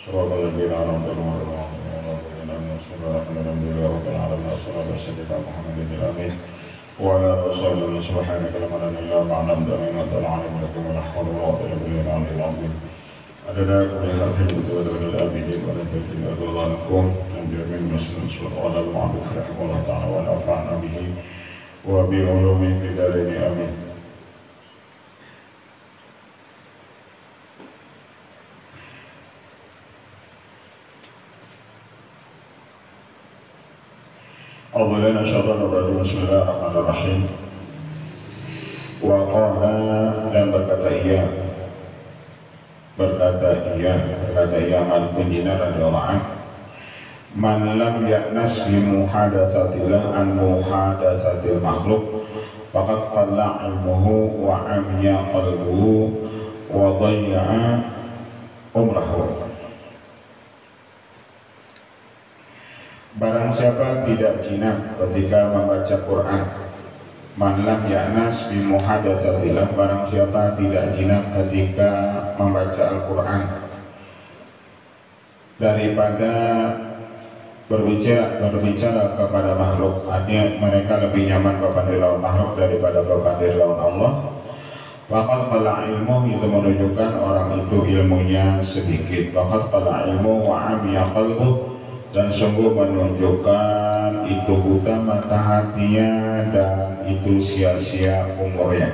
صراط الذين أنعمت عليهم الحمد لله رب العالمين والصلاة والسلام على محمد الأمين وعلى آله وصحبه سبحانك لا علم إلا ما علمتنا إنك أنت العليم الحكيم ولا حول ولا قوة إلا بالله العلي العظيم adada kuliah film itu abidin pada ketika dolankum menjamin muslim wala ma'ruf rahimahullah ta'ala wa nafa'na bihi wa bi ulumi bidarini amin. A'udzubillahi minasyaitonir rajim. Bismillahirrahmanirrahim. Wa qala, dan berkata ia Malik bin Dinar radhiyallahu anhu, man lam ya'nas bi muhadatsatillah an muhadatsatil makhluk faqad qalla ilmuhu wa amiya qalbuhu wa dhayya'a umrahu. Barang siapa tidak jinak ketika membaca Quran, man lam ya'nas bi muhadatsatillah, barang siapa tidak jinak ketika membaca Al-Quran daripada berbicara kepada makhluk, artinya mereka lebih nyaman kepada lawan makhluk daripada kepada lawan Allah. Faqad qala ilmu, itu menunjukkan orang itu ilmunya sedikit. Faqad qala ilmu wa amiya qalbu, dan sungguh menunjukkan itu buta mata hatinya dan itu sia-sia umurnya.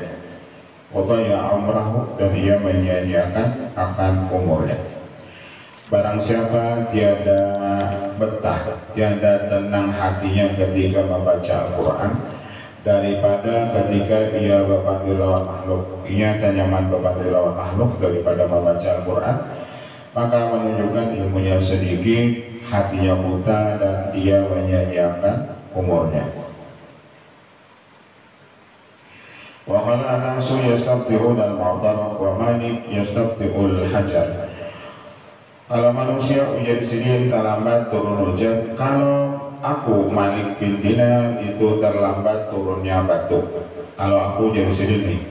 Wadaya umrahu, dan ia menyia-nyiakan akan umurnya. Barang siapa tiada betah, tiada tenang hatinya ketika membaca Al-Quran daripada ketika ia berpanggil lawan makhluk, ia tak nyaman berpanggil lawan makhluk daripada membaca Al-Quran, maka menunjukkan ilmunya sedikit, hatinya buta, dan dia menyia-nyiakan umurnya. Wa qala an-nasu yastafti'una al-matar wa Malik yastafti'ul hajar. Kalau manusia ujian sini terlambat turun hujan, kalau aku Malik bin Dinar itu terlambat turunnya batu. Kalau aku ujian sini nih,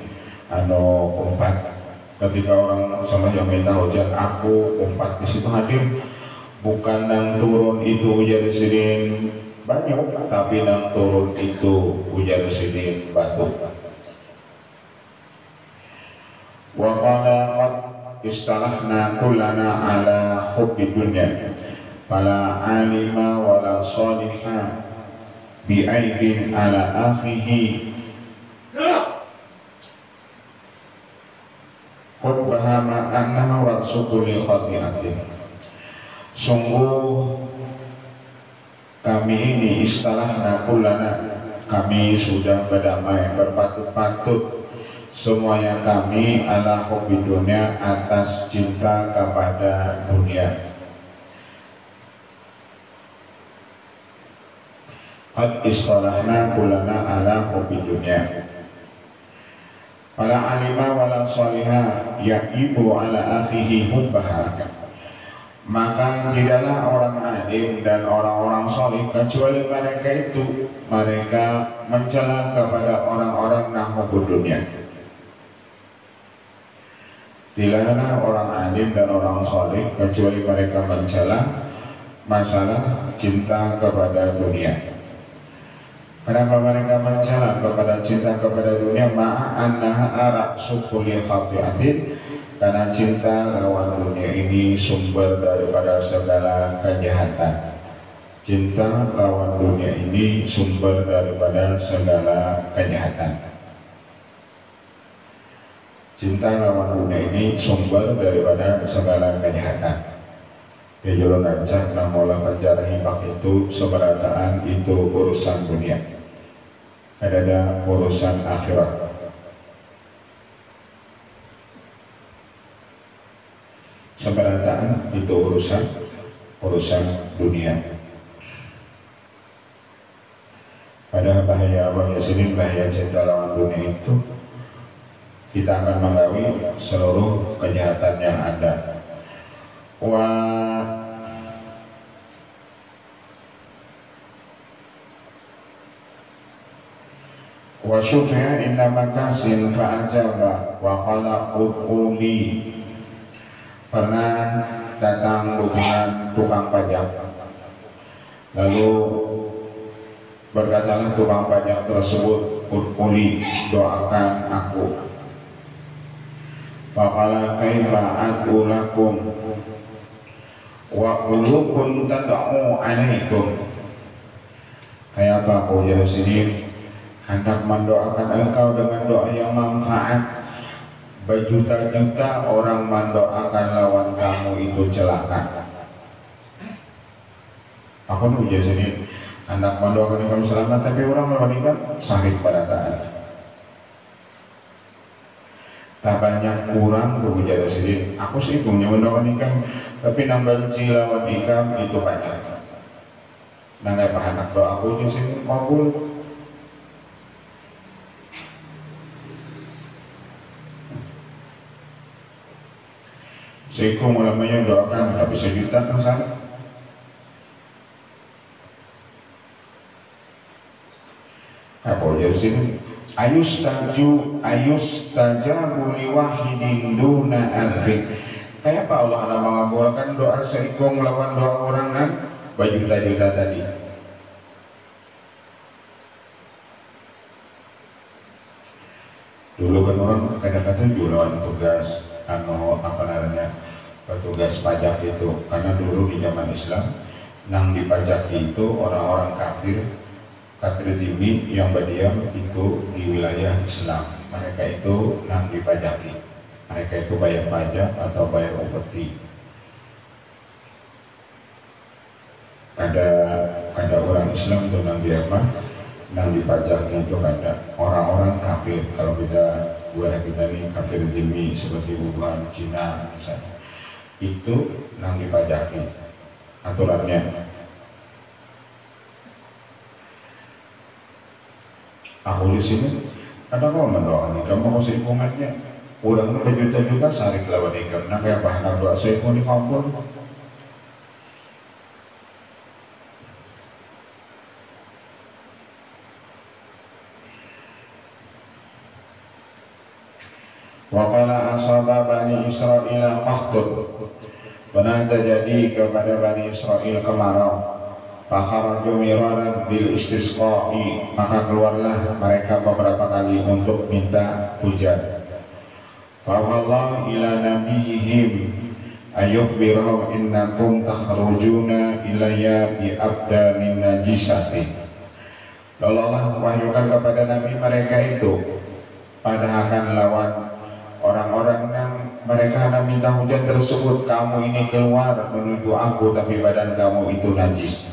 umpat. Ketika orang sama yang minta hujan, aku umpat di situ hadir. Bukan nang turun itu hujan sidin banyak, tapi nang turun itu hujan sidin batu. Wa qala qad istalahna kullana ala hubbi dunya fala alima wala salihah bi aibin ala akhihi qad bahama annahu rasulul khati'atin. Sungguh kami ini istalahna kullana, kami sudah berdamai, berpatut-patut semuanya kami ala hobi dunia, atas cinta kepada dunia. Qad istalahna kullana ala hobi dunia fala alima wala salihah ya'ibu ala akhihi hubbaha, maka tidaklah orang alim dan orang-orang salih kecuali mereka mencela kepada orang-orang nahubud dunia. Tidaklah orang alim dan orang salih kecuali mereka mencela masalah cinta kepada dunia. Kenapa mereka mencela kepada cinta kepada dunia? Ma'annaha ra'su kulli khati'atin, karena cinta lawan dunia ini sumber daripada segala kejahatan. Cinta lawan dunia ini sumber daripada segala kejahatan. Cinta lawan dunia ini sumber daripada segala kejahatan. Yajulun ancah namola penjara hibak itu seberataan itu urusan dunia. Ada urusan akhirat. Seberataan itu urusan dunia. Pada bahaya awalnya sini, bahaya cinta lawan dunia itu kita akan menggawi seluruh kejahatan yang ada. Wa syufi'a inna makasin fa'ajaba wa qala uli Pernah datang hubungan tukang pajak, lalu berkatalah tukang pajak tersebut, "Uli, doakan aku." Faqala kaifa ad'u lakum wa qulubukum tad'u alaikum. Kayak apa aku jadi sini hendak mendoakan engkau dengan doa yang manfaat. Berjuta-juta orang mendoakan lawan kamu itu celaka. Aku nu jadi sini hendak mendoakan kamu selamat, tapi orang memberikan sakit barataan. Tak banyak kurang tuh jadi sini. Aku sih punya mendoakan ikan, tapi nambah lawan ikan itu banyak. Nggak bahan doa aku di sini kabul. Seiko mulanya doakan tapi sejuta kan sana. Apa jadi sini? Ayus tajabu li wahidin duna alfin. Kayak apa Allah akan mengabulkan doa seiko melawan doa orang kan berjuta-juta tadi. Dulu kan orang kadang-kadang lawan tugas apa namanya petugas pajak itu, karena dulu di zaman Islam nang dipajaki itu orang-orang kafir dimi yang berdiam itu di wilayah Islam. Mereka itu nang dipajaki, mereka itu bayar pajak atau bayar upeti. Ada orang Islam itu nang diapa nang dipajaki itu ada orang-orang kafir. Kalau kita ini kafir dimi seperti Wuhan, Cina misalnya, itu nang dipajaki aturannya. Aku di sini ada kau mendoakan kamu mau seipungannya udah berjuta-juta sehari kelawan ikam. Nah kayak bahan doa saya pun dikampun. Waqala asaba Bani Israel qahtun. Pernah terjadi kepada Bani Israel kemarau. Fakharaju miraran bil istisqa'i, maka keluarlah mereka beberapa kali untuk minta hujan. Fawallah ila nabiyihim ayukhbirahum innakum takhrujuna ilayya bi abdanin najisati. Lalu Allah wahyukan kepada nabi mereka itu pada akan lawan orang-orang yang mereka hendak minta hujan tersebut, kamu ini keluar menuju aku tapi badan kamu itu najis.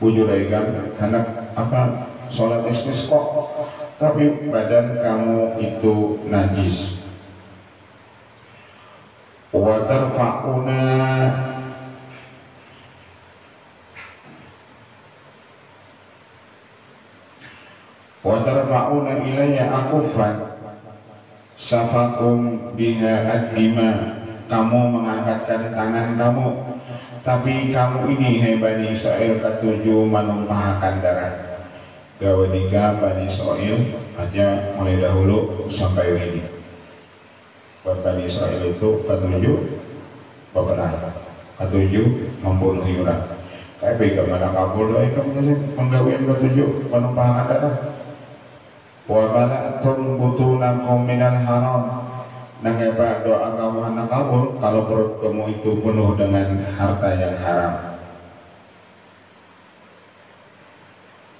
Bujuraikan hendak apa sholat istisqa tapi badan kamu itu najis. Wa tarfa'una ilayya akufan safakum biha ad-dima. Kamu mengangkatkan tangan kamu, tapi kamu ini hai Bani Israel ketujuh menumpahkan darah. Gawanika Bani Israel aja mulai dahulu sampai ini. Buat Bani Israel itu ketujuh beberapa, ketujuh membunuh orang. Kayak bagaimana kabul doa kamu sih menggawian ketujuh menumpahkan darah. Wa bala'tum butunakum minal haram. Nangapa doa kamu anak kabul kalau perut kamu itu penuh dengan harta yang haram.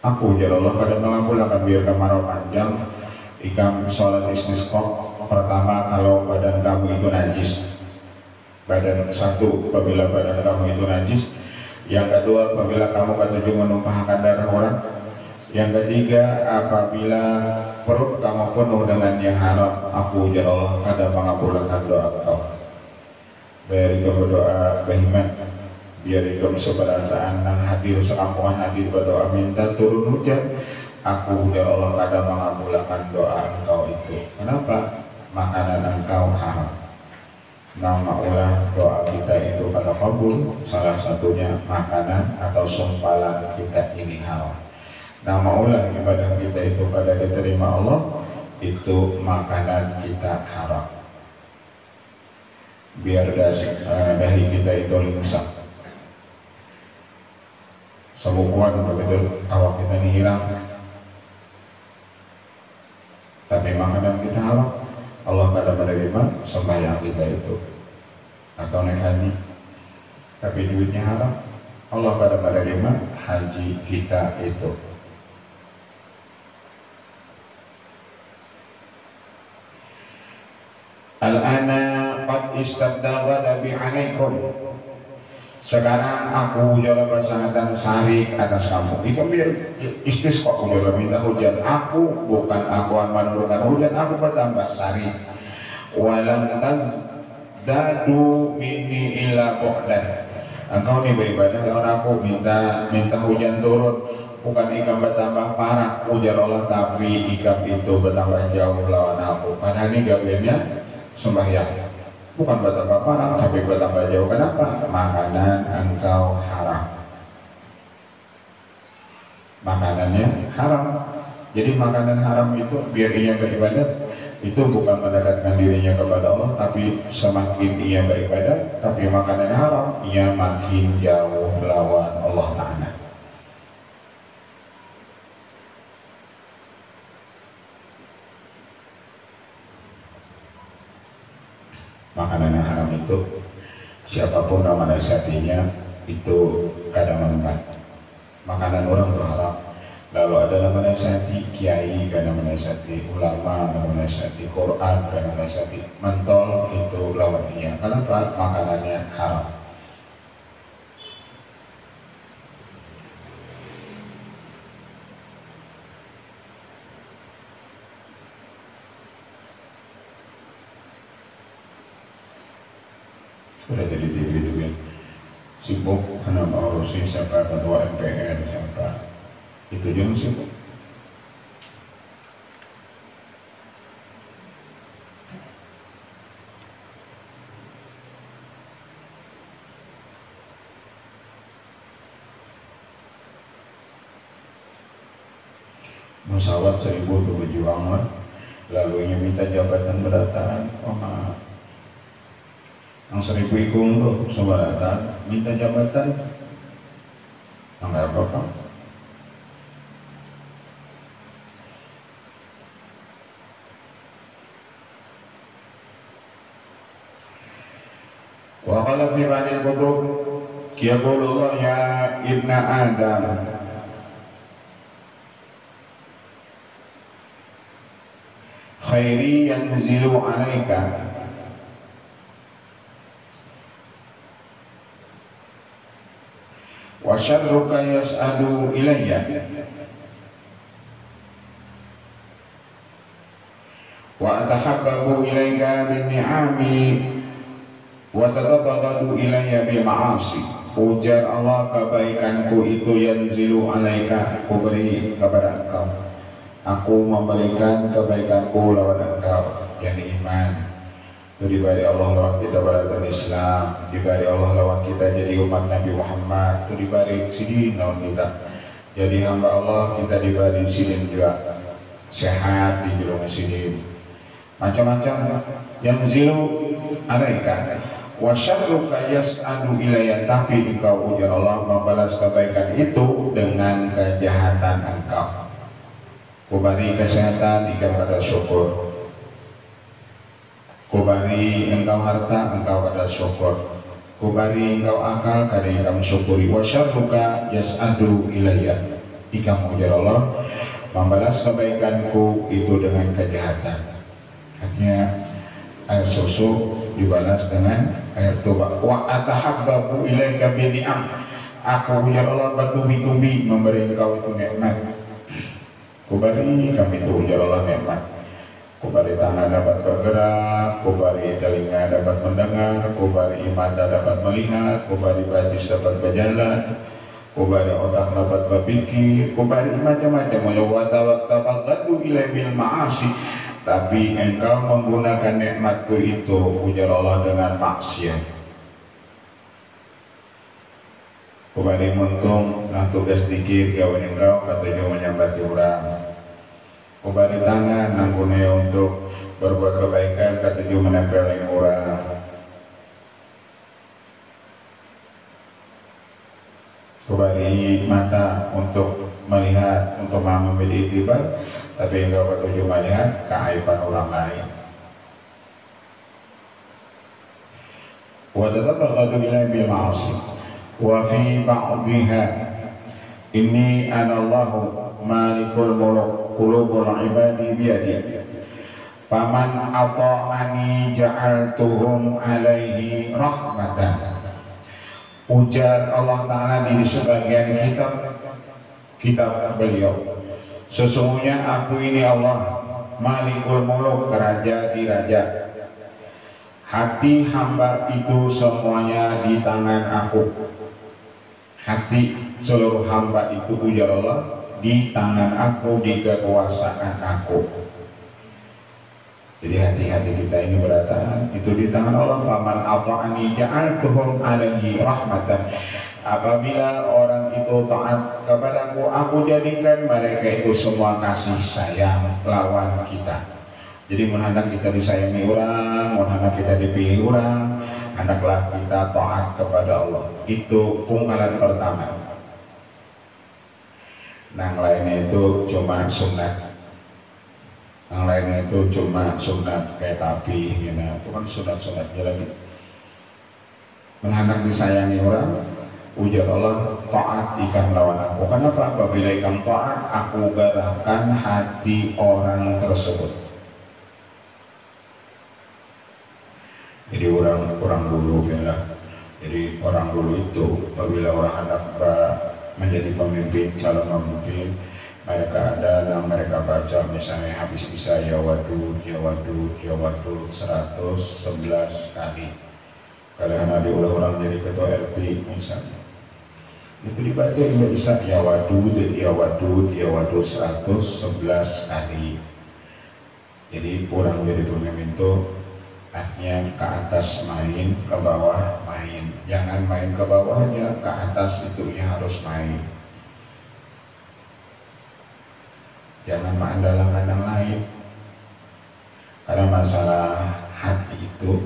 Aku ya Allah pada mengabulkan biar kemarau panjang ikam sholat istisqa. Pertama kalau badan kamu itu najis, badan satu apabila badan kamu itu najis. Yang kedua apabila kamu ketujuh menumpahkan darah orang. Yang ketiga apabila perut kamu penuh dengan yang haram. Aku ya Allah kada mengabulkan doa kau. Biar ikam berdoa beriman, biar ikam seberasaan nang hadir sekampungan hadir berdoa minta turun hujan. Aku ya Allah kada mengabulkan doa engkau itu. Kenapa? Makanan engkau haram. Nama ulah doa kita itu kada kabul. Salah satunya makanan atau sumpalan kita ini haram. Nama ulah ibadah kita itu pada diterima Allah itu makanan kita haram. biar dahi kita itu lingsah. Semukuan begitu awak kita ini hilang, tapi makanan kita halal, Allah kada menerima sembahyang kita itu. Atau naik haji, tapi duitnya haram, Allah kada menerima haji kita itu. Al-ana qad istabda ghadabi alaikum. Sekarang aku jalan bersangatan sarik atas kamu. Itu biar istisqa aku jalan minta hujan. Aku bukan aku menurunkan hujan, aku bertambah sarik. Walam tazdadu minni illa bu'dan. Engkau ini beribadah lawan aku minta hujan turun, bukan ikam bertambah parah ujar Allah, tapi ikam itu bertambah jauh lawan aku. Padahal ini gawiannya sembahyang, bukan bertambah parah tapi bertambah jauh. Kenapa? Makanan engkau haram, makanannya haram. Jadi makanan haram itu biar ia beribadah itu bukan mendekatkan dirinya kepada Allah, tapi semakin ia beribadah tapi makanannya haram, ia makin jauh lawan Allah Ta'ala. Makanan yang haram itu siapapun nama nasihatinya itu kadang menempat. Makanan orang itu haram. Lalu ada nama nasihati kiai, kadang menasihati ulama, kadang menasihati Quran, kadang menasihati mentol, itu lawan dia. Kenapa? Makanannya haram. Sudah jadi TV juga sibuk karena mengurusi siapa ketua MPR, siapa itu juga sibuk. Musawat 1000 untuk berjuang, lalu ingin minta jabatan berataan, yang 1000 ikung tuh sebaratan minta jabatan tanggal berapa? Wa qala fi ba'dil kutub yaqulu Allah ya ibna Adam khairi yanzilu alaika wa syarruka yas'adu ilayya wa atahabbabu ilayka bin ni'ami wa tatabagadu ilayya bil ma'asi. Ujar Allah, kebaikanku itu yanzilu alaika, aku beri kepada engkau, aku memberikan kebaikanku lawan engkau, yakni iman. Itu diberi Allah lawan kita beragama Islam, diberi Allah lawan kita jadi umat Nabi Muhammad, itu diberi sini lawan kita jadi hamba Allah, kita diberi sini juga sehat di dalam sini, macam-macam yang zilu alaika wa syarruka yas'adu ilayya, tapi engkau ujar Allah membalas kebaikan itu dengan kejahatan engkau. Kubari kesehatan engkau pada syukur, kubari engkau harta engkau pada syukur, kubari engkau akal kada engkau syukuri. Wa syarruka yas'adu ilayya, engkau ujar Allah membalas kebaikanku itu dengan kejahatan. Artinya air susu dibalas dengan air tuba. Wa atahabbabu ilaika bi ni'am, aku ujar Allah bertubi-tubi memberi engkau itu nikmat. Kubari kami itu ujar Allah nikmat. Kubari tangan dapat bergerak, kubari telinga dapat mendengar, kubari mata dapat melihat, kubari batis dapat berjalan, kubari otak dapat berpikir, kubari macam-macam. Wa tabaghadu ilai bil ma'asi, tapi engkau menggunakan nikmatku itu ujar Allah dengan maksiat. Kubari muntung nah tugas dikir gawe engkau katuju menyambati orang. Kubari tangan nanggune untuk berbuat kebaikan katuju menempel orang. kubari mata untuk melihat, untuk mengambil itibar, tapi enggak bertujuan melihat keaiban orang lain. Wa tatabaghadu ila bil ma'asi wa fi ba'dihha inni ana Allahu malikul muluk qulubul ibadi biyadi faman ata'ani ja'altuhum alaihi rahmatan. Ujar Allah Ta'ala di sebagian kitab beliau, sesungguhnya aku ini Allah Malikul Muluk, Raja di Raja. Hati hamba itu semuanya di tangan aku. Hati seluruh hamba itu, ujar Allah, di tangan aku, di kekuasaan aku. Jadi hati-hati kita ini berada itu di tangan Allah. Faman ata'ani ja'altuhum alaihi rahmatan. Apabila orang itu taat kepadaku, aku jadikan mereka itu semua kasih sayang lawan kita. Jadi hendak kita disayangi orang, hendak kita dipilih orang, hendaklah kita taat kepada Allah. Itu pungkalan pertama. Yang lainnya itu cuma sunat. Yang lainnya itu cuma sunat kayak tapi, gitu. Itu kan sunat-sunatnya lagi. Mengenai disayangi orang, ujar Allah, taat ikan lawan aku. Kenapa? Apabila ikan taat, aku gerakkan hati orang tersebut. Jadi orang dulu, ya. Jadi orang dulu itu, apabila orang hendak menjadi pemimpin, calon pemimpin, mereka ada dan mereka baca misalnya habis bisa ya wadud 111 kali. Kalian ada ulang-ulang jadi ketua RT misalnya, itu dibaca juga bisa ya wadud 111 kali. Jadi orang jadi pemimpin itu artinya ke atas main, ke bawah main. Jangan main ke bawahnya, ke atas itu ya harus main. Jangan mandang lain. Karena masalah hati itu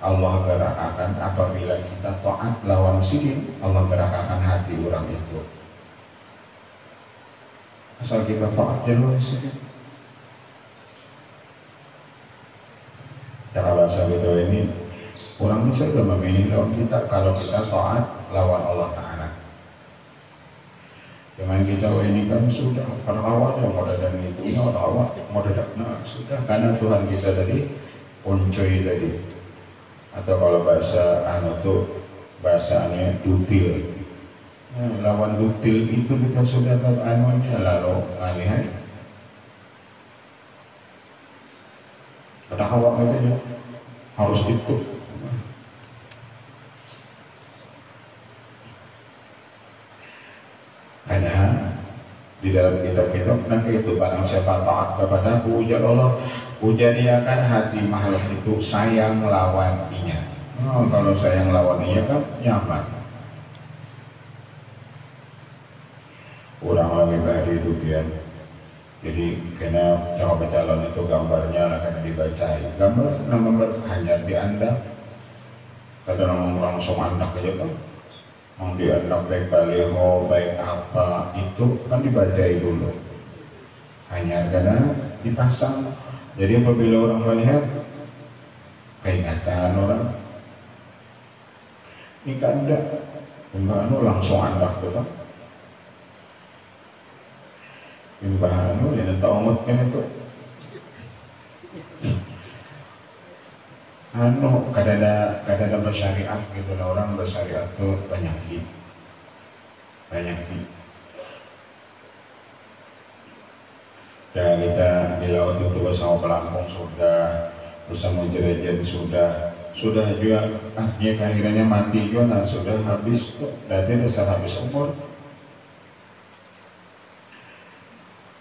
Allah gerakkan apabila kita taat lawan sidik, Allah gerakkan hati orang itu. Asal kita taat jalur sidik. Cara bahasa gitu ini, orang bisa juga memilih lawan kita kalau kita taat lawan Allah Ta'ala. Jangan kita ini kan sudah pada awalnya mau dan itu pada awal mau sudah, karena Tuhan kita tadi uncoy tadi, atau kalau bahasa bahasanya dutil. Lawan dutil itu kita sudah tahu anunya, lalu ngalihan pada awal aja harus itu. Ada di dalam kitab-kitab nanti itu, barang siapa taat kepadaku, ujar Allah, kujadiakan hati makhluk itu sayang lawan inya. Kalau sayang lawan inya kan nyaman. Orang lagi bahari itu biar. Jadi kena jawab calon itu gambarnya akan dibacai. Gambar hanya diandang. Kadang langsung andak aja kan. Mau diandang baik baliho, baik apa itu kan dibacai dulu. Hanya karena dipasang. Jadi apabila orang melihat keingatan orang, ini kan ada, langsung andak betul. Imbahanu yang tak umat kan itu. Kadang bersyariat gitu lah, orang bersyariat tuh banyak. Dan kita di laut itu bersama pelampung sudah, bersama jerajan sudah juga akhirnya akhirnya mati juga, nah sudah habis, berarti besar habis umur.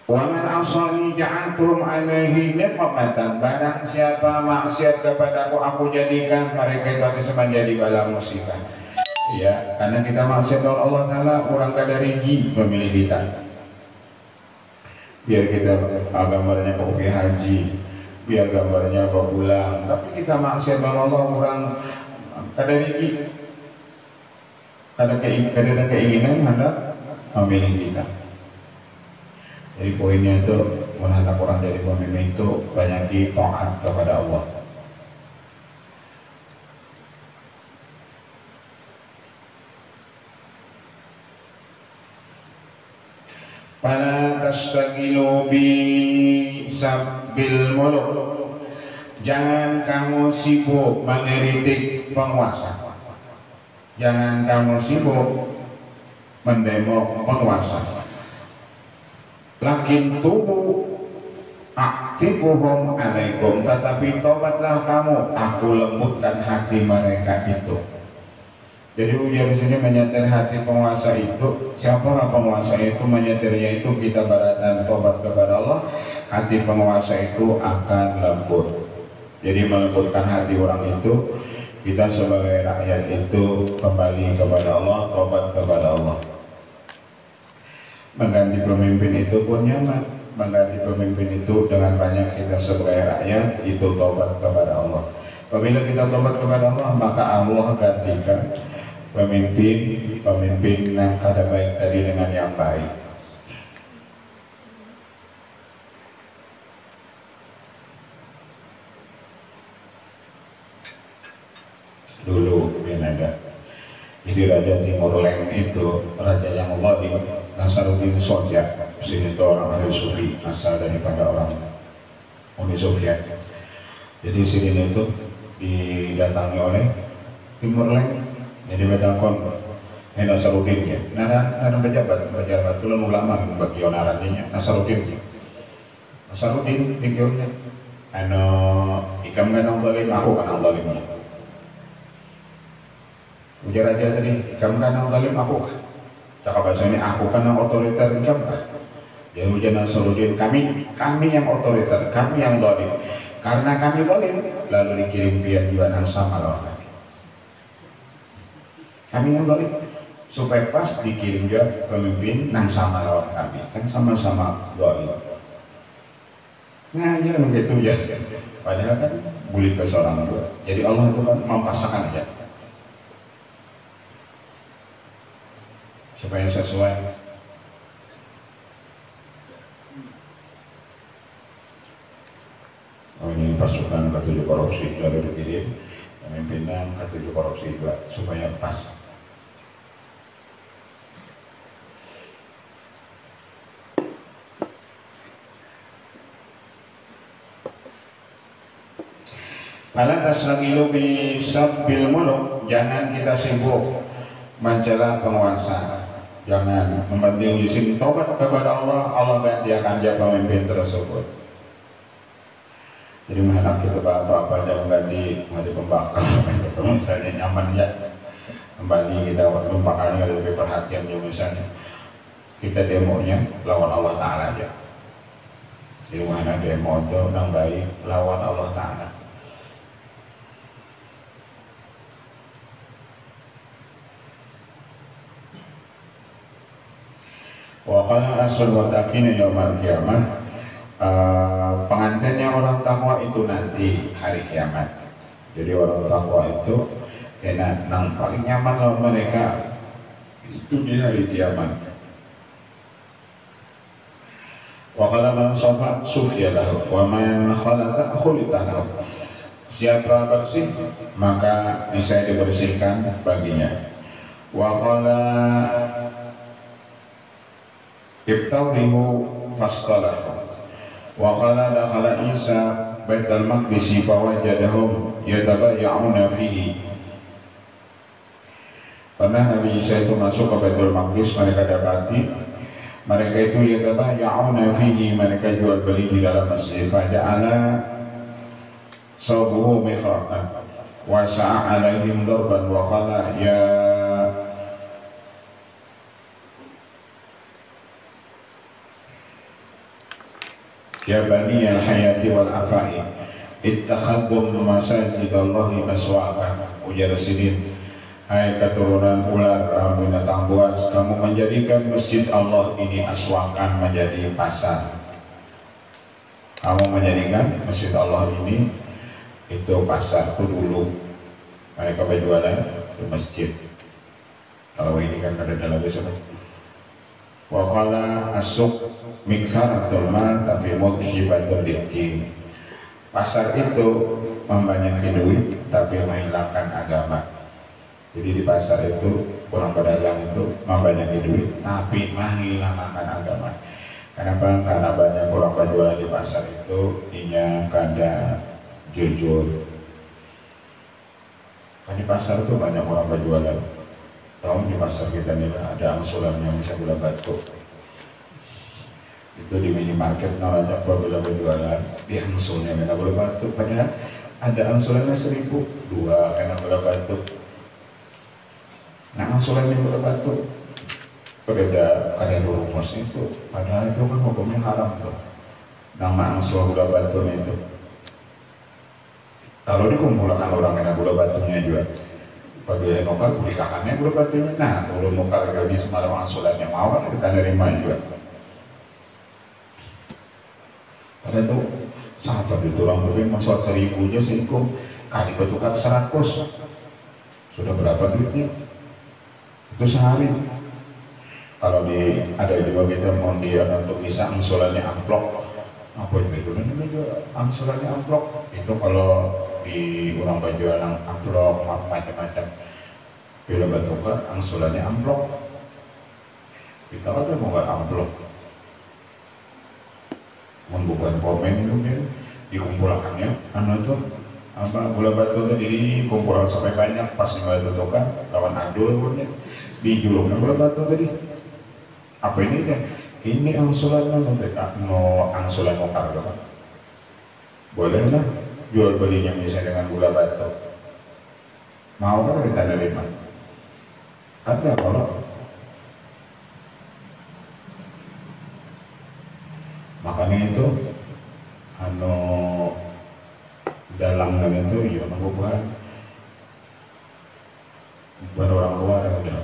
Waman asani ja'antum alaihi niqmatan, barang siapa maksiat kepadaku, aku jadikan mereka itu menjadi bala musibah. Ya, karena kita maksiat kepada Allah Ta'ala, orang kadari memilih kita. Biar kita gambarnya pergi haji, biar gambarnya pulang, tapi kita maksiat kepada Allah, orang kadari. Ada keinginan hendak memilih kita. Jadi poinnya itu menghadap orang jadi pemimpin itu banyak taat kepada Allah. Fala tastagilu bi sabbil muluk. Jangan kamu sibuk mengeritik penguasa. Jangan kamu sibuk mendemo penguasa. Lakin tubuh aktifuhum alaikum, tetapi tobatlah kamu, aku lembutkan hati mereka itu. Jadi ujian di sini menyetir hati penguasa itu. Siapa penguasa itu? Menyetirnya itu kita dan tobat kepada Allah, hati penguasa itu akan lembut. Jadi melembutkan hati orang itu, kita sebagai rakyat itu kembali kepada Allah, tobat kepada Allah. Mengganti pemimpin itu pun nyaman. Mengganti pemimpin itu dengan banyak kita sebagai rakyat itu tobat kepada Allah. Apabila kita tobat kepada Allah, maka Allah gantikan pemimpin yang kada baik tadi dengan yang baik. Dulu ada. Jadi Raja Timur Leng itu raja yang zalim, Nasaruddin Soja. Sini itu orang ahli sufi, asal daripada orang Uni Soviet. Jadi sini itu didatangi oleh Timur Leng. Jadi bedakon Nasaruddin ya. Nada pejabat belum ulama bagi onarannya Nasaruddin. Nasaruddin tinggalnya. Ikam kan zalim, aku kan zalimnya. Ujar aja tadi, kamu kan yang zalim aku kah? Cakap bahasanya aku kan yang otoriter, kamu kah? Dia ujar Nasaruddin, kami yang otoriter, kami yang zalim. Karena kami zalim, lalu dikirim pian juga yang sama lawan kami. Kami yang zalim, supaya pas dikirim juga pemimpin yang sama lawan kami, kan sama-sama zalim. Nah, jangan begitu ya. Padahal kan boleh ke seorang juga. Jadi Allah itu kan mempasakan aja. Supaya sesuai. Oh, ini pasukan ke-7 korupsi lalu dikirim pemimpinan ke-7 korupsi juga supaya pas. Fala tasragilu bi sabbil muluk, jangan kita sibuk mencela penguasa. Jangan membanting di sini tobat kepada Allah, Allah ganti akan dia pemimpin tersebut. Jadi menak kita apa-apa aja mengganti pembakar, kalau misalnya nyaman ya kembali kita pembakaran lebih perhatian juga misalnya kita demonya lawan Allah Taala aja. Jadi mana demo itu yang baik lawan Allah Taala. Waqala asul watakina yaumal kiamah, pengantinnya orang takwa itu nanti hari kiamat. Jadi orang takwa itu kena nang paling nyaman lawan mereka itu di hari kiamat. Waqala man safa sufya lahu wa man khalata khulita lahu. Siapa bersih maka bisa dibersihkan baginya. Waqala ibtaghimu fastalahu wa qala dakhala Isa baital maqdis fawajadahum yatabayya'una fihi. Pernah Nabi Isa itu masuk ke Baitul Maqdis, mereka dapati mereka itu yatabayya'una fihi, mereka jual beli di dalam masjid. Faja'ala sawbuhu mikhraqan wa sa'a alaihim darban wa qala ya bani al-hayati wal afai ittakhadhum masajidallahi maswaqan. Ujar sidin, hai keturunan ular binatang buas, kamu menjadikan masjid Allah ini aswakan, menjadi pasar. Kamu menjadikan masjid Allah ini itu pasar. Itu dulu mereka berjualan di masjid. Kalau ini kan ada dalam besok. Wa qala as-suq miksaratul mal tapi mudhibatul lidin. Pasar itu membanyakin duit tapi menghilangkan agama. Jadi di pasar itu orang pedagang itu membanyakin duit tapi menghilangkan agama. Kenapa? Karena banyak orang penjual di pasar itu inya kada jujur. Kan di pasar itu banyak orang penjualan. Tahu di pasar kita ini ada angsuran yang bisa gula batu. Itu di minimarket namanya apabila penjualan di angsulnya kena gula batu. Padahal ada angsurannya 1.000 dua kena gula batu. Nah angsurannya gula batu berbeda ada rumus itu. Padahal itu kan hukumnya haram tuh. Nama angsul gula batu itu. Kalau dikumpulkan orang kena gula batunya juga. Bagi nukar belikannya gula batunya. Nah kalau nukar gini semalam angsurannya mau kan kita nerima juga. Ada tuh sahabat itu orang tapi masuk 1.000 aja sih kali bertukar 100. Sudah berapa duitnya? Itu sehari. Kalau ada juga kita mau dia untuk bisa angsurannya amplop. Apa itu juga angsurannya amplop. Itu kalau di orang penjual amplop macam-macam. Bila bertukar angsurannya amplop. Kita ada mau nggak amplop? Membuka komen itu kan dikumpulkannya itu apa gula batu tadi kumpulan sampai banyak pas nggak tutukan lawan adul punya dijulungnya gula batu tadi apa ini deh ini angsurannya no angsuran nukar kan boleh lah jual belinya misalnya dengan gula batu mau kan kita nerima ada kalau makanya itu dalam itu ya bukan orang luar gitu.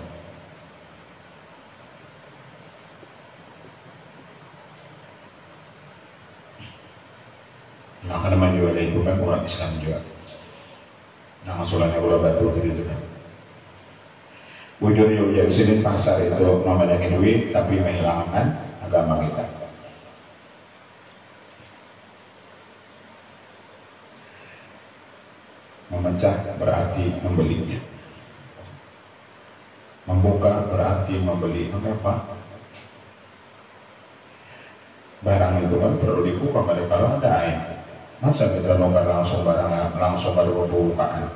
Maka namanya juga itu kan orang Islam juga. Nama sulanya gula batu itu kan. Bujur yang sini pasar itu namanya duit tapi menghilangkan agama kita. Memecah berarti membelinya. Membuka berarti membeli. Apa? Barang itu kan perlu dibuka pada kalau ada air. Masa kita nongkrong langsung barang langsung pada pembukaan.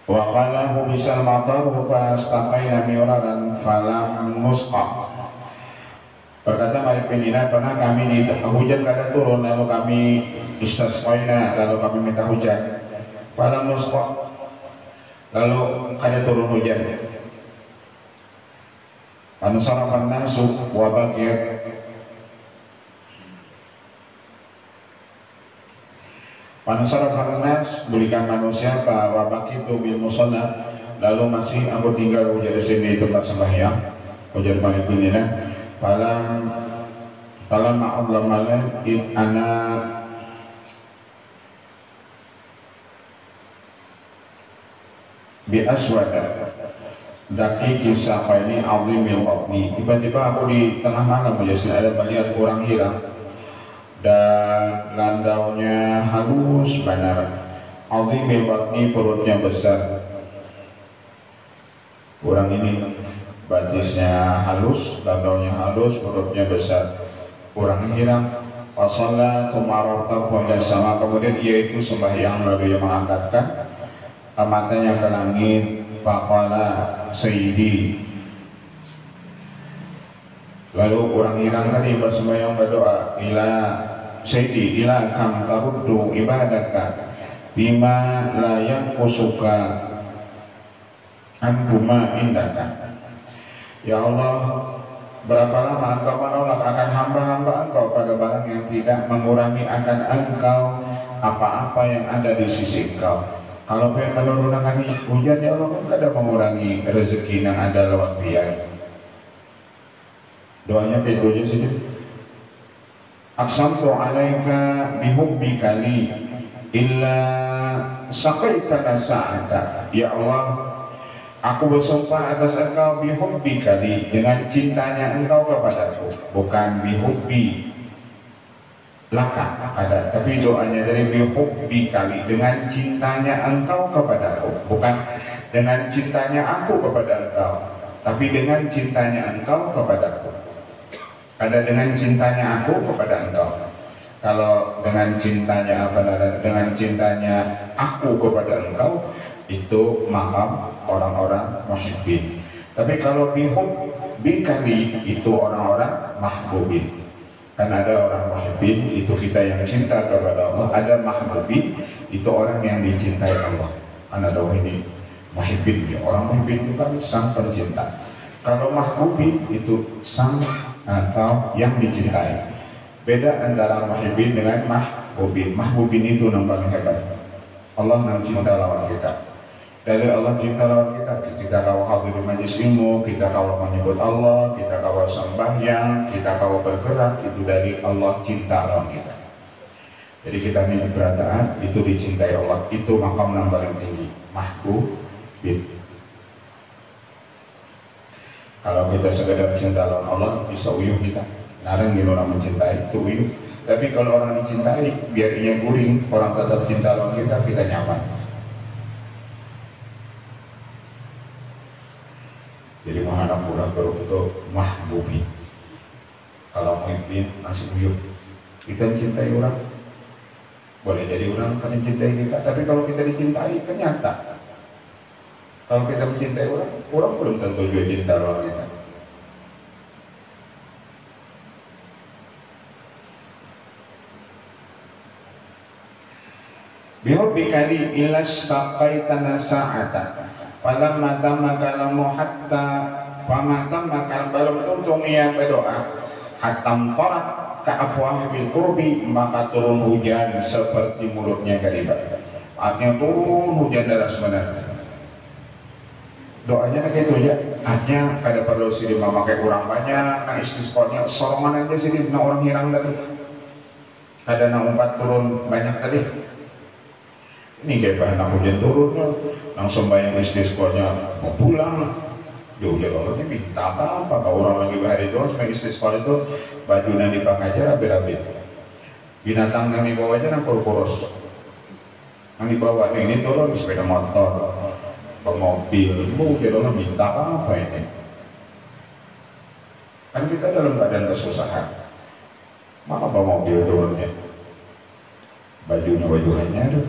Wa qala hu bisal matar fa astaqaina miraran falam musqa. Berkata Malik bin Dinar, pernah kami di hujan kadang turun lalu kami istasqaina lalu kami minta hujan. Falam musqa. Lalu kada turun hujan. Ansarafan nasu wa baqiyat Ansarafan nas berikan manusia wa baqitu bil musalla lalu masih aku tinggal hujan di sini tempat sembahyang hujan Malik bin Dinar. Falam ma'adlam malam ana bi aswada daki kisah ini azimil qatni. Tiba-tiba aku di tengah malam aja ada melihat orang hilang dan landaunya halus benar. Azimil qatni perutnya besar. Orang ini batisnya halus, landaunya halus, perutnya besar. Orang hilang. Wasalla sumarata pada sama kemudian ia itu sembahyang lalu ia mengangkatkan matanya ke langit. Faqala sayyidi. Lalu orang hilang tadi bersembahyang berdoa ila sayyidi ila kam taruddu ibadaka bima la yanqusuka anbuma indaka. Ya Allah, berapa lama engkau menolak akan hamba-hamba engkau pada barang yang tidak mengurangi akan engkau apa-apa yang ada di sisi engkau. Kalau pengen menurunkan hujan ya Allah enggak ada mengurangi rezeki yang ada lewat biaya. Doanya itu aja sih. Aqsamtu alaika bihubbika li illa saqaitana sa'ata. Ya Allah, aku bersumpah atas engkau bihubbika li, dengan cintanya engkau kepadaku, bukan bihubbi laka ada, tapi doanya dari bihubbika li, dengan cintanya engkau kepadaku, bukan dengan cintanya aku kepada engkau, tapi dengan cintanya engkau kepadaku. Ada dengan cintanya aku kepada engkau. Kalau dengan cintanya apa? Dengan cintanya aku kepada engkau, itu makam orang-orang muhibbin. Tapi kalau bihubbika li, itu orang-orang mahbubin. Kan ada orang muhibbin, itu kita yang cinta kepada Allah. Ada mahbubin, itu orang yang dicintai Allah. Kan ada ini muhibbin, orang muhibbin itu kan sang pencinta. Kalau mahbubin itu sang atau yang dicintai. Beda antara muhibbin dengan mahbubin. Mahbubin itu nampak hebat. Allah yang cinta lawan kita. Dari Allah cinta lawan kita. Kita kalau hadir di majlis ilmu, kita kalau menyebut Allah, kita kalau sembahyang, kita kalau bergerak, itu dari Allah cinta lawan kita. Jadi kita ini berataan itu dicintai Allah. Itu makam yang paling tinggi. Mahbubin. Kalau kita sekedar cinta lawan Allah, bisa uyuh kita. Narang ini orang mencintai, itu uyuh. Tapi kalau orang dicintai, biar ia guring, orang tetap cinta lawan kita, kita nyaman. Jadi menghadap kurang itu mahbubi. Kalau muhibbin masih uyuh. Kita mencintai orang, boleh jadi orang kan mencintai kita. Tapi kalau kita dicintai, kan nyata. Kalau kita mencintai orang, orang belum tentu juga cinta lawan kita. Bihubbika li ilas saqaitana sa'ata. Falamma tamma kalamu hatta famma kal belum tuntung ia berdoa hatta tarat ka afwah bil qurbi, maka turun hujan seperti mulutnya gariban. Artinya turun hujan deras benar. Doanya begitu ya, artinya kada perlu sih memakai orang banyak, nah istisqonya sorongan aja sih, nah orang hirang tadi, ada na umpat turun banyak tadi, ini kayak bahan hujan turunnya, langsung bayang istisqonya mau pulang, jauh Allah ini minta apa, kalau orang lagi bahari itu, supaya istisqo itu baju yang dipakai aja rapi-rapi, binatang yang dibawa aja yang kurus, yang dibawa ini turun sepeda motor, mobil, Allah minta apa ini? Kan kita dalam keadaan kesusahan. Maka bawa mobil turunnya, bajunya bajuannya tuh.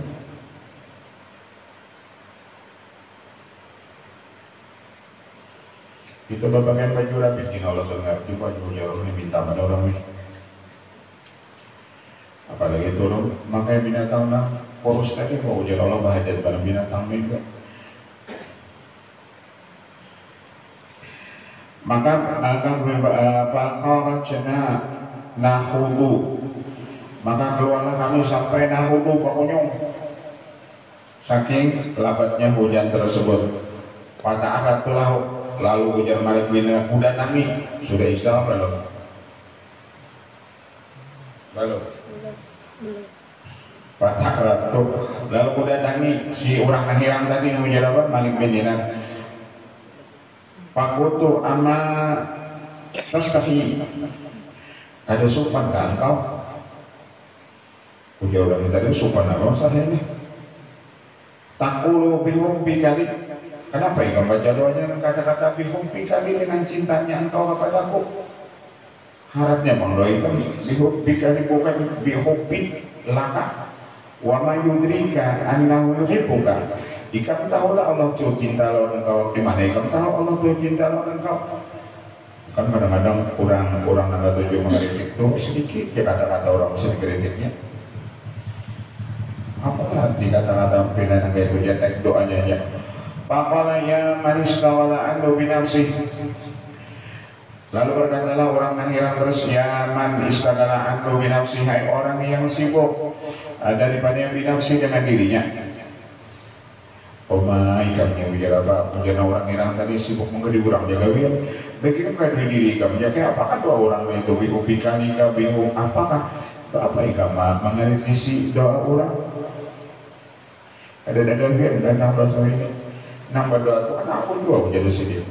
Kita berpakaian baju rapi, ini Allah sudah ngerti baju Allah ini minta pada orang ini. Apalagi turun, makanya binatang lah kurus tadi, kalau ujar Allah bahagia pada binatang juga. Maka akan fakharajna nahudu, maka keluarlah kami sampai nahudu pengunjung, saking labatnya hujan tersebut. Fata'ala tulah, lalu ujar Malik bin kuda kami sudah istirahat lalu Fata'ala tuh lalu kuda kami si orang akhiran tadi ujar apa Malik bin Dinar. Pakutu ama tastahi, ada sopan kan engkau? Ujar orang tadi sopan apa masalahnya? Takulu bihubbika li, kenapa engkau baca doanya dengan kata-kata bihubbika li, dengan cintanya engkau kepadaku? Harapnya mengdoi kami bihubbika li, bukan bihubbi laka. Wa ma yudrika annahu yuhibbuka. Ikam tahulah Allah tuh cinta lawan engkau, di mana ikam tahu Allah tuh cinta lawan engkau? Kan kadang-kadang kurang nggak tujuh mengkritik tuh sedikit ya kata-kata orang mesti dikritiknya. Apa arti kata-kata pilihan yang itu jetek doanya ya? Faqala ya manis tawala andu binafsih. Lalu berkatalah orang akhirat terus, ya man istagala andu binafsih, hai orang yang sibuk daripada yang binafsih dengan dirinya. Oma ikamnya ujar apa? Ujar orang Irang tadi sibuk menggadi orang jaga wian. Bagaimana kan diri ikam jaga? Apakah dua orang itu biubikan ikam bingung? Apakah apa ikam mengeritisi doa orang? Ada dan nang dosa ini nang berdoa itu kan aku dua menjadi sedih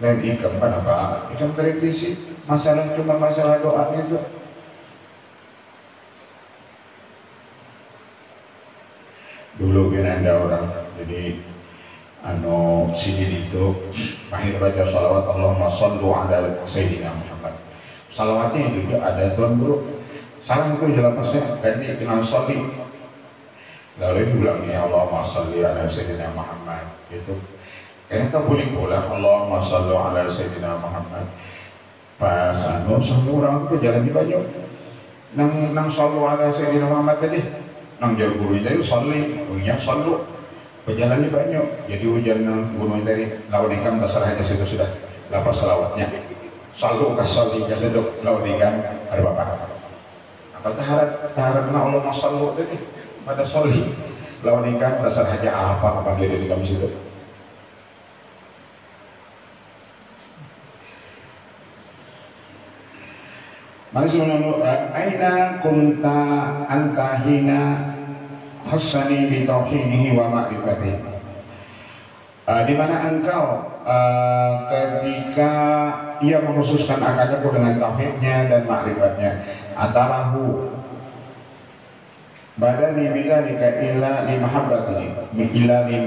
lain ikam kan apa ikam kritisi masalah cuma masalah doa itu. Dulu kan ada orang jadi sini itu akhir baca salawat Allahumma shallu ala Sayyidina Muhammad. Salawatnya juga ada tuan bro. Salah itu jelas pasnya ganti dengan sholli. Lalu diulang ya Allahumma shalli ala Sayyidina Muhammad. Itu kayaknya tak boleh pulang Allahumma shalli ala Sayyidina Muhammad. Pas semua orang itu jalan di banyak. Nang shallu ala Sayyidina Muhammad tadi. Nang jauh guru itu sholli, punya shallu. Berjalan di banyak. Jadi hujan gunung dari lawan ikan terserah aja situ sudah. Lapas salawatnya. Shallu kasholli kasedok lawan ikan ada bapak. Apa taharat na Allah masallu tadi pada sholli lawan ikan terserah aja apa dia di dalam situ. Mari sebenarnya aina kunta antahina khassani bi tauhidihi wa ma'rifatihi. Di mana engkau ketika ia mengkhususkan akanku dengan tauhidnya dan ma'rifatnya atarahu badani bidzalika illa li mahabbatihi illa li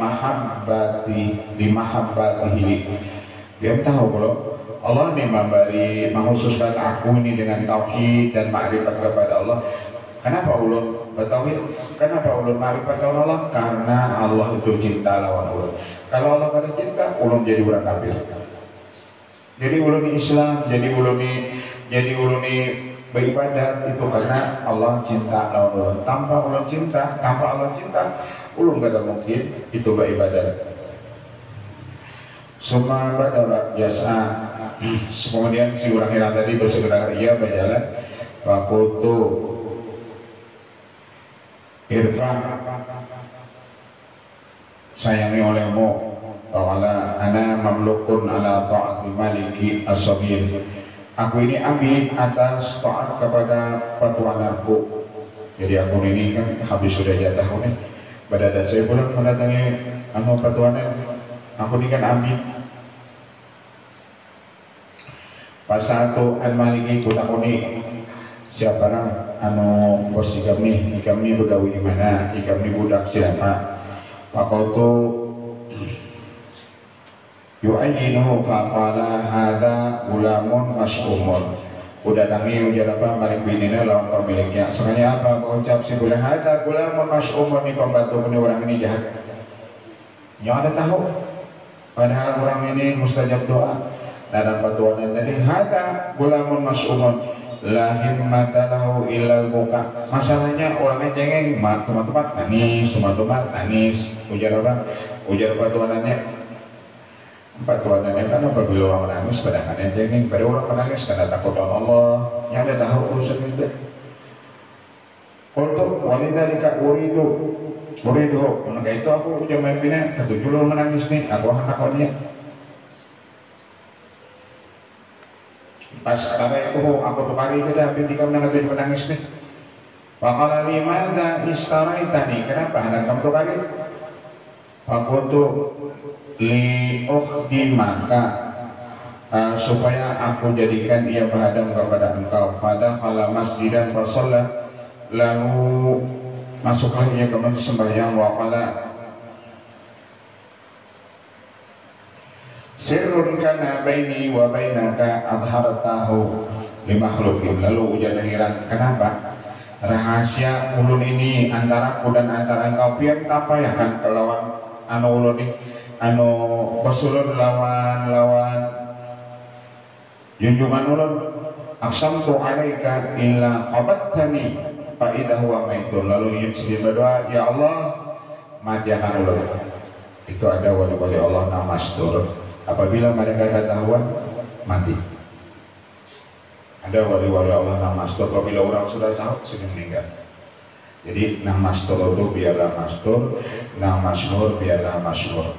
mahabbatihi. Dia tahu kalau Allah ini mengkhususkan aku ini dengan tauhid dan ma'rifat kepada Allah. Kenapa ulun bertauhid? Kenapa ulun ma'rifat kepada Allah? Karena Allah itu cinta lawan ulun. Kalau Allah kada cinta, ulun jadi orang kafir. Jadi ulun Islam, jadi ulun beribadat itu karena Allah cinta lawan ulun. Tanpa ulun cinta, tanpa Allah cinta, ulun kada mungkin itu beribadat. Semua pada biasa. Kemudian si orang hilang tadi bersekedar ia berjalan wakutu irfan sayangi olehmu wala ana mamlukun ala ta'ati maliki as-sabir. Aku ini ambil atas taat kepada patuanku. Jadi aku ini kan habis sudah jatah nih pada dasar bulan mendatangi patuanan aku ini kan ambil pasal tu al-maliki kutakuni siapa orang bos ikam ni begawi di mana, ikam ni budak siapa. Pakau tu yu'ayyinuhu faqala hadha gulamun mas'umun. Udah tangi ujar apa malik binina lawan pemiliknya. Sebenarnya apa mengucap si budak hadha gulamun mas'umun ni pembantu ini orang ini jahat. Yang ada tahu padahal orang ini mustajab doa. Dalam patuan tadi hada gulamun mas'umun la himmata lahu illal buka. Masalahnya orangnya cengeng, teman-teman nangis, teman-teman nangis. Ujar apa? Ujar patuanannya kan apabila orang menangis pada yang cengeng, pada orang menangis karena takut Allah. Yang ada tahu urusan itu. Untuk wanita dekat uridu, maka itu aku jangan bina ketujuh lo menangis nih, aku anak-anaknya. Pas karena itu aku tuh kali itu dah ketika menangis nih. Wakala limada istarai tadi kenapa hendak kamu tuh kali? Aku tuh di maka supaya aku jadikan ia berhadap kepada engkau. Pada kala masjidan fasolah lalu masuklah ia ke masjid sembahyang. Wakala sirrun kana baini wa bainaka adharatahu li makhluqin. Lalu ujar heran, kenapa rahasia ulun ini antara aku dan antara engkau pian apa ya kan kelawan ulun ini basulun lawan junjungan ulun aqsamtu alaika illa qabattani fa idza huwa maitun. Lalu ia sedih berdoa, ya Allah mati akan ulun. Itu ada wali-wali Allah namastur. Apabila mereka ketahuan mati. Ada wali-wali Allah namastur. Apabila orang sudah tahu sudah meninggal. Jadi namastur itu biarlah mastur, namasmur biarlah masmur.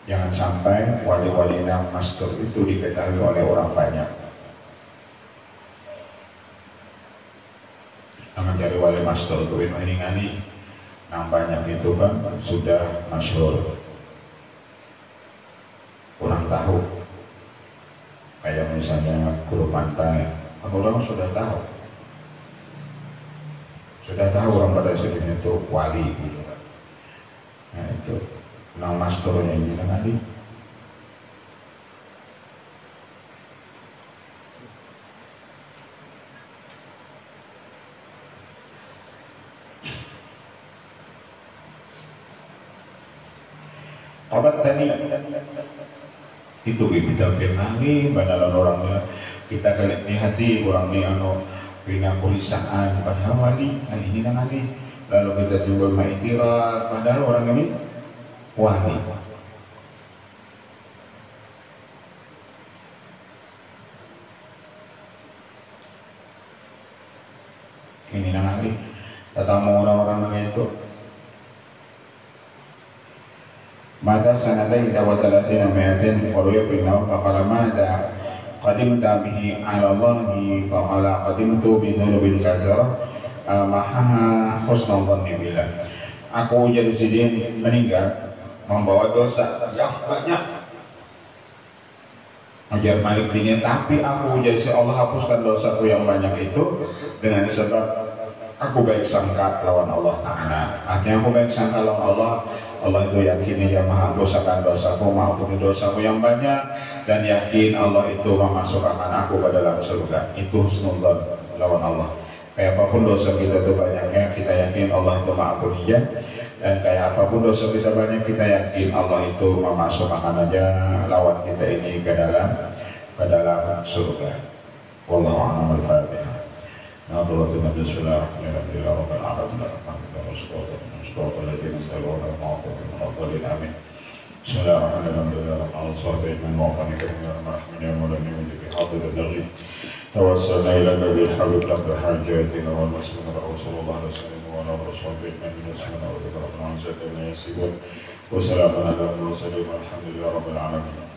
Jangan sampai wali-wali namastur itu diketahui oleh orang banyak. Jangan cari wali mastur itu ini ngani. Nah banyak itu kan sudah masyhur, kurang tahu. Kayak misalnya guru pantai, orang sudah tahu orang pada sini itu wali gitu kan. Nah itu nang masternya ini nanti. Obat tadi itu kita kenali banalan orangnya, kita kali di hati orangnya pina kulisaan padahal wali nah ini nanti, lalu kita timbul maitirat padahal orang ini wali. Ini nanti tatamu orang-orang itu mata sanadai ila wa talatina mi'atin qaruya binnahu faqala mada qadimta bihi ala Allahi faqala qadimtu bi dhunubin katsirah maha husnul dhanni billah. Aku jadi sidin meninggal membawa dosa yang banyak. Ajar Malik dingin, tapi aku jadi si Allah hapuskan dosaku yang banyak itu dengan sebab aku baik sangka lawan Allah Ta'ala. Artinya aku baik sangka lawan Allah. Allah itu yakin dia maha hapuskan dosaku, maupun dosaku yang banyak, dan yakin Allah itu memasukkan aku ke dalam surga. Itu husnudzon lawan Allah. Kayak apapun dosa kita itu banyaknya, kita yakin Allah itu mengampuninya. Dan kayak apapun dosa kita banyak, kita yakin Allah itu memasukkan aja lawan kita ini ke dalam surga. Wallahu a'lam bishawab. نظرة النبي صلى الله عليه وسلم رب العالمين الرحمن الرحيم صراط الذين أنعمت عليهم غير آمين. بسم الله الرحمن الرحيم على صراط من وفقني من الرحمن ولم يمد بحاضر النغي توسلنا إلى النبي الحبيب لك حاجاتنا والمسلم رسول الله عليه وسلم وعلى رسول من المسلمين وذكر عن سيدنا يسير وسلام على المرسلين والحمد لله رب العالمين.